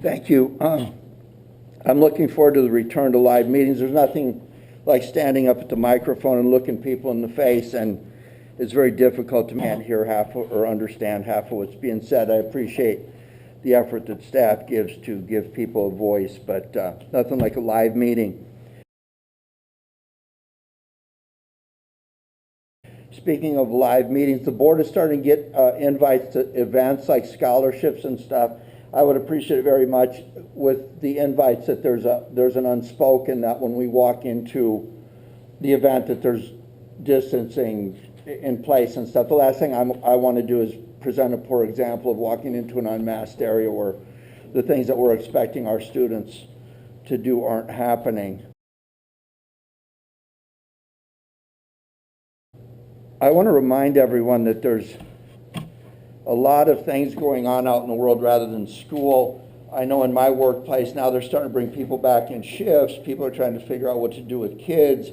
Thank you. I'm looking forward to the return to live meetings. There's nothing like standing up at the microphone and looking people in the face, and it's very difficult to can't hear half or understand half of what's being said. I appreciate the effort that staff gives to give people a voice, but nothing like a live meeting. Speaking of live meetings, the board is starting to get invites to events like scholarships and stuff. I would appreciate it very much with the invites that there's an unspoken that when we walk into the event that there's distancing in place and stuff. The last thing I want to do is present a poor example of walking into an unmasked area where the things that we're expecting our students to do aren't happening. I want to remind everyone that there's a lot of things going on out in the world rather than school. I know in my workplace now they're starting to bring people back in shifts. People are trying to figure out what to do with kids.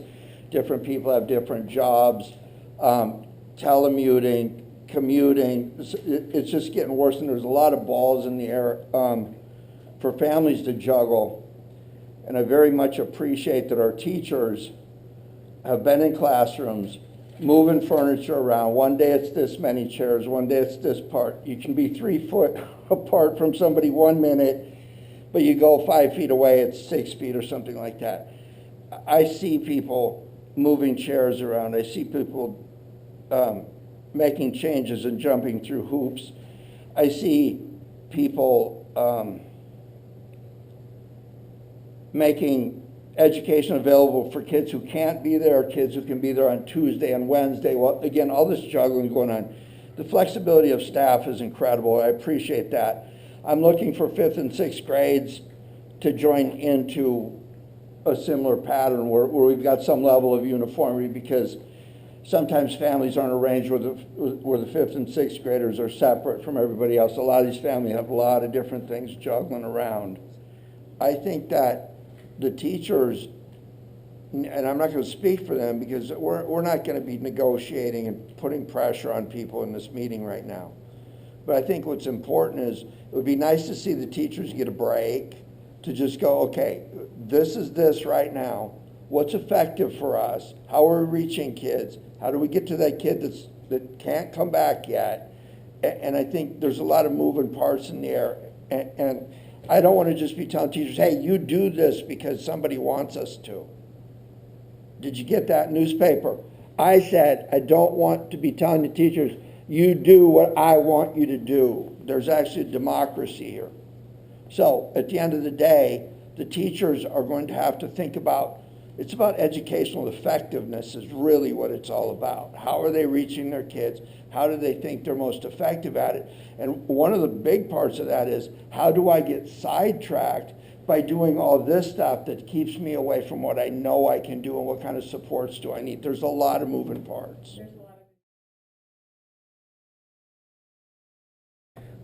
Different people have different jobs. Telemuting, commuting, it's just getting worse, and there's a lot of balls in the air for families to juggle. And I very much appreciate that our teachers have been in classrooms moving furniture around. One day it's this many chairs, one day it's this part. You can be 3 foot apart from somebody 1 minute, but you go 5 feet away, it's 6 feet or something like that. I see people moving chairs around. I see people making changes and jumping through hoops. I see people making education available for kids who can't be there, or kids who can be there on Tuesday and Wednesday. Well, again, all this juggling going on. The flexibility of staff is incredible. I appreciate that. I'm looking for 5th and 6th grades to join into a similar pattern where we've got some level of uniformity, because sometimes families aren't arranged where the 5th and 6th graders are separate from everybody else. A lot of these families have a lot of different things juggling around. I think that the teachers, and I'm not going to speak for them because we're not going to be negotiating and putting pressure on people in this meeting right now. But I think what's important is it would be nice to see the teachers get a break to just go, okay, this is this right now. What's effective for us? How are we reaching kids? How do we get to that kid that can't come back yet? And I think there's a lot of moving parts in the air. And I don't want to just be telling teachers, hey, you do this because somebody wants us to. Did you get that newspaper? I said, I don't want to be telling the teachers, you do what I want you to do. There's actually a democracy here. So at the end of the day, the teachers are going to have to think about, it's about educational effectiveness is really what it's all about. How are they reaching their kids? How do they think they're most effective at it? And one of the big parts of that is, how do I get sidetracked by doing all this stuff that keeps me away from what I know I can do and what kind of supports do I need? There's a lot of moving parts.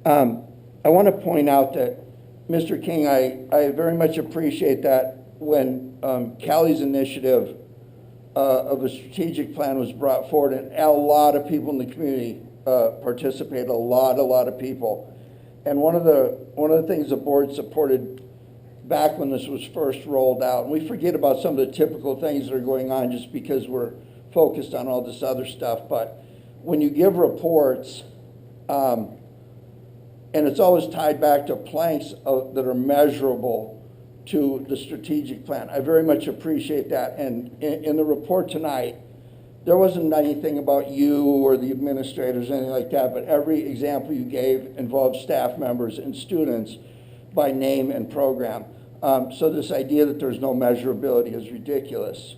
I want to point out that, Mr. King, I very much appreciate that when Callie's initiative of a strategic plan was brought forward, and a lot of people in the community participated, a lot of people. And one of the things the board supported back when this was first rolled out, and we forget about some of the typical things that are going on just because we're focused on all this other stuff, but when you give reports, and it's always tied back to planks that are measurable to the strategic plan. I very much appreciate that. And in the report tonight, there wasn't anything about you or the administrators, anything like that, but every example you gave involved staff members and students by name and program. So this idea that there's no measurability is ridiculous.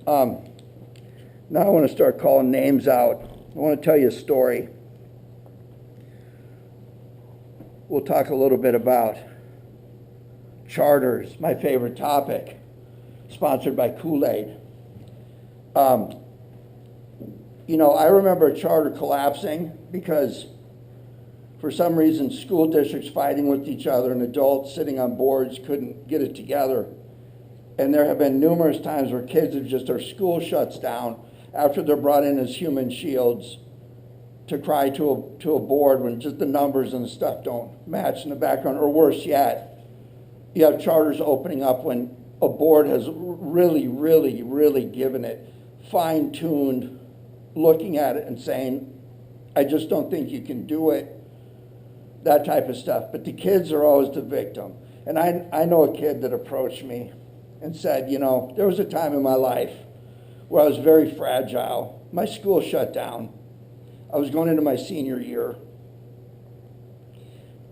Now I want to start calling names out. I want to tell you a story. We'll talk a little bit about charters, my favorite topic, sponsored by Kool-Aid. You know, I remember a charter collapsing because for some reason school districts fighting with each other and adults sitting on boards couldn't get it together. And there have been numerous times where kids have just, our school shuts down after they're brought in as human shields to cry to a board when just the numbers and the stuff don't match in the background, or worse yet, you have charters opening up when a board has really, really, really given it, fine-tuned, looking at it and saying, I just don't think you can do it, that type of stuff. But the kids are always the victim. And I know a kid that approached me and said, you know, there was a time in my life where I was very fragile. My school shut down. I was going into my senior year.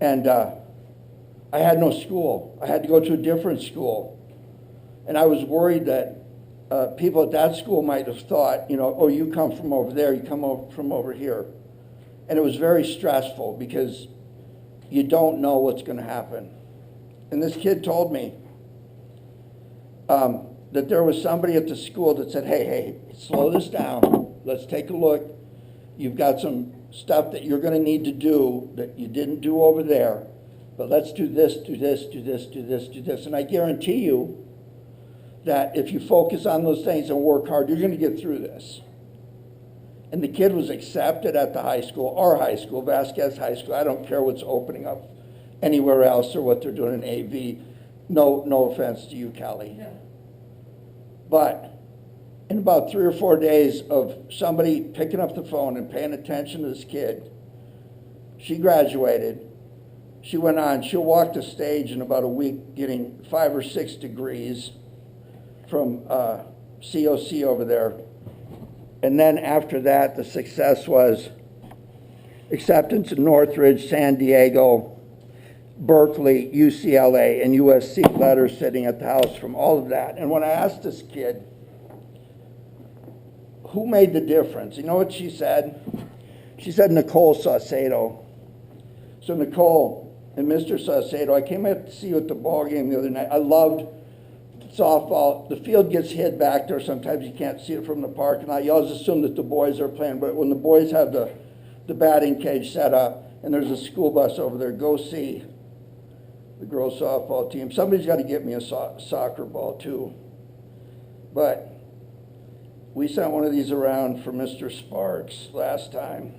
And I had no school. I had to go to a different school. And I was worried that people at that school might have thought, you know, oh, you come from over there, you come from over here. And it was very stressful because you don't know what's going to happen. And this kid told me that there was somebody at the school that said, hey, slow this down. Let's take a look. You've got some stuff that you're going to need to do that you didn't do over there. But let's do this, do this, do this, do this, do this. And I guarantee you that if you focus on those things and work hard, you're going to get through this. And the kid was accepted at the high school, our high school, Vasquez High School. I don't care what's opening up anywhere else or what they're doing in AV. No offense to you, Kelly. Yeah. But in about 3 or 4 days of somebody picking up the phone and paying attention to this kid, she graduated. She went on. She'll walk the stage in about a week getting 5 or 6 degrees from COC over there. And then after that, the success was acceptance in Northridge, San Diego, Berkeley, UCLA, and USC letters sitting at the house from all of that. And when I asked this kid, who made the difference? You know what she said? She said Nicole Saucedo. So Nicole and Mr. Saucedo, I came out to see you at the ball game the other night. I loved softball. The field gets hid back there. Sometimes you can't see it from the parking lot. You always assume that the boys are playing, but when the boys have the batting cage set up and there's a school bus over there, go see the girls softball team. Somebody's got to get me a soccer ball too. But we sent one of these around for Mr. Sparks last time.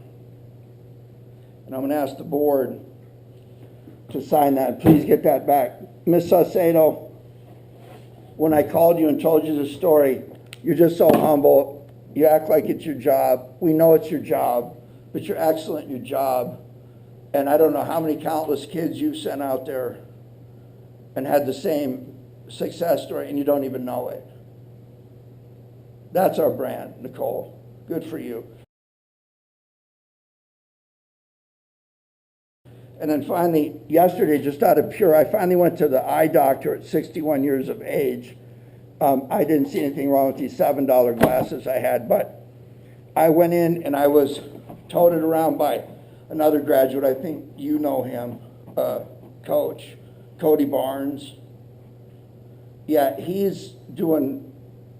And I'm going to ask the board to sign that. Please get that back. Ms. Saucedo, when I called you and told you the story, you're just so humble. You act like it's your job. We know it's your job, but you're excellent in your job. And I don't know how many countless kids you've sent out there and had the same success story, and you don't even know it. That's our brand, Nicole. Good for you. And then finally, yesterday, just out of pure, I finally went to the eye doctor at 61 years of age. I didn't see anything wrong with these $7 glasses I had, but I went in and I was toted around by another graduate. I think you know him, Coach Cody Barnes. Yeah, he's doing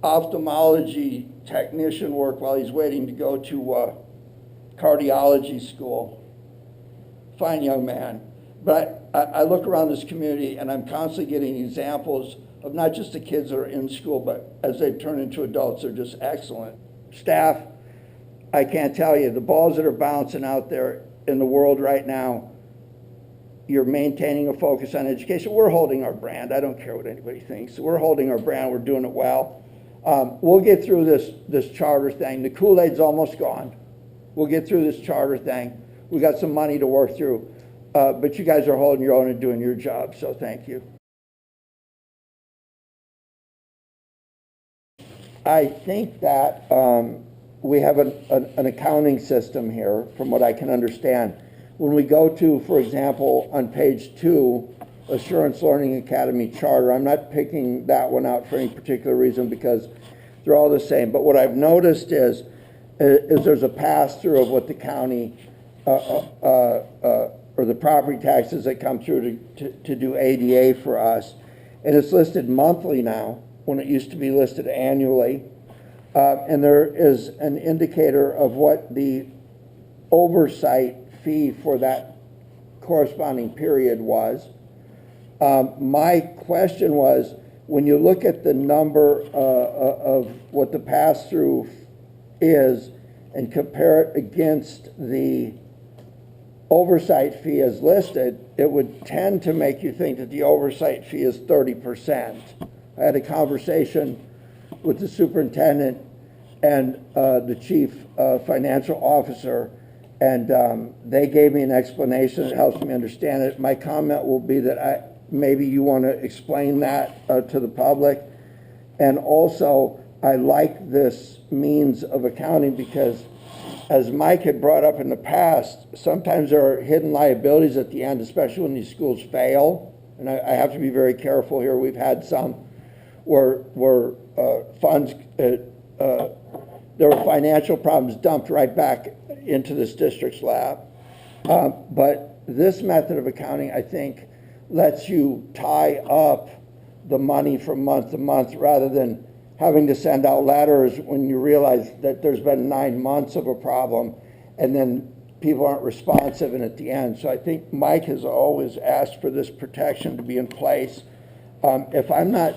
ophthalmology technician work while he's waiting to go to cardiology school. Fine young man. But I look around this community and I'm constantly getting examples of not just the kids that are in school, but as they turn into adults, they're just excellent. Staff, I can't tell you, the balls that are bouncing out there in the world right now, you're maintaining a focus on education. We're holding our brand. I don't care what anybody thinks. We're holding our brand. We're doing it well. We'll get through this charter thing. The Kool-Aid's almost gone. We'll get through this charter thing. We got some money to work through, but you guys are holding your own and doing your job, so thank you. I think that we have an accounting system here, from what I can understand. When we go to, for example, on page 2, Assurance Learning Academy Charter, I'm not picking that one out for any particular reason because they're all the same. But what I've noticed is there's a pass-through of what the county or the property taxes that come through to do ADA for us. And it's listed monthly now, when it used to be listed annually. And there is an indicator of what the oversight fee for that corresponding period was. My question was, when you look at the number of what the pass-through is and compare it against the oversight fee as listed, it would tend to make you think that the oversight fee is 30%. I had a conversation with the superintendent and the chief financial officer, and they gave me an explanation that helps me understand it. My comment will be that maybe you want to explain that to the public. And also, I like this means of accounting because, as Mike had brought up in the past, sometimes there are hidden liabilities at the end, especially when these schools fail. And I have to be very careful here. We've had some where funds, there were financial problems dumped right back into this district's lap. But this method of accounting, I think, lets you tie up the money from month to month rather than having to send out letters when you realize that there's been 9 months of a problem and then people aren't responsive and at the end. So I think Mike has always asked for this protection to be in place. If I'm not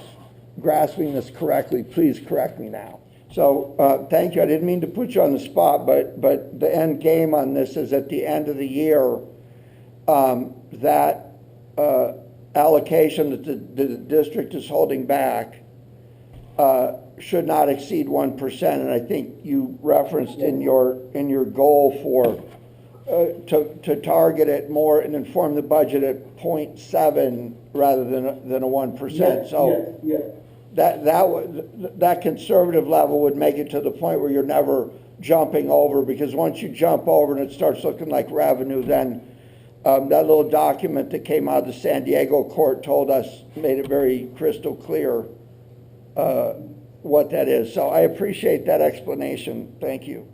grasping this correctly, please correct me now. So thank you. I didn't mean to put you on the spot, but the end game on this is at the end of the year, that allocation that the district is holding back should not exceed 1%. And I think you referenced in your goal for to target it more and inform the budget at 0.7 rather than a 1%. Yes, so yes. that conservative level would make it to the point where you're never jumping over, because once you jump over and it starts looking like revenue, then that little document that came out of the San Diego court told us, made it very crystal clear what that is. So I appreciate that explanation. Thank you.